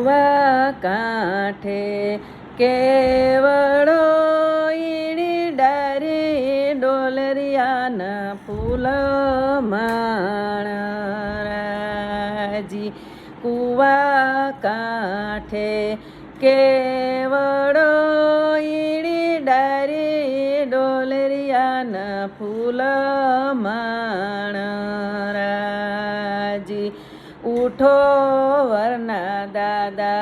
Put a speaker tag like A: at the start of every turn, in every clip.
A: કુવા કાંઠે કેવડો ઈડી ડારી ડોલરિયાના ફૂલ માણરાજી કુવા કાંઠે કેવડો ઈડી ડારી ડોલરિયાના ફૂલ માણરાજી ઉઠો વરના દાદા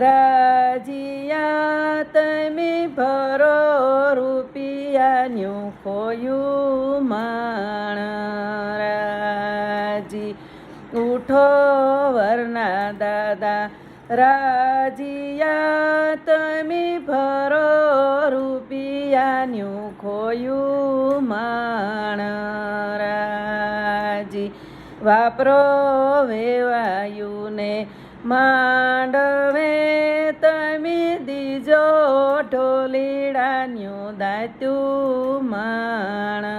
A: રાજીયા તમે ભરો રૂપિયાનું ખોયું માણરાજી ઉઠો વરના દાદા રાજીયા તમે ભરો રૂપિયાનું ખોયું માણરાજી વાપરો વેવાયુને માંડવે તમે દીજો ઢોલીડાનું દાત્યું માણરાજી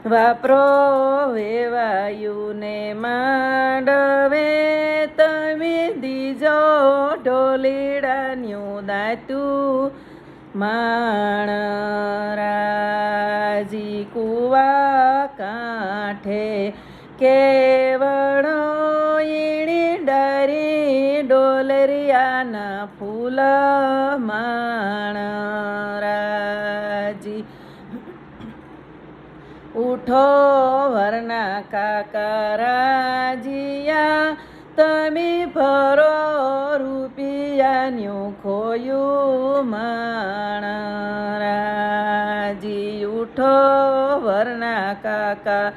A: વાપરો વેવાયુને માંડવે તમે દીજો ઢોલીડાનું દાત્યું માણરાજી કુવા કાંઠે કેવડો ઈડી ડારી ડોલરિયાના ફૂલ માણરાજી ઉઠો વરના કાકા રાજીયા તમે ભરો રૂપિયાનું ખોયું માણરાજી ઉઠો વરના કાકા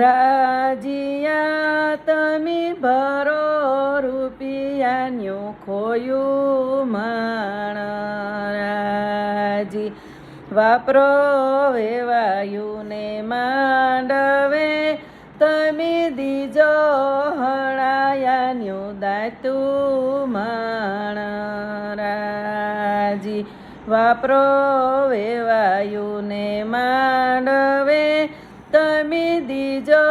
A: રાજીયા તમે ભરો રૂપિયાનું ખોયું માણરાજી વાપરો વેવાયુને માંડવે તમે દીજો હણાયાનું દાતું માણરાજી વાપરો વેવાયુને માંડવે તમે દીજો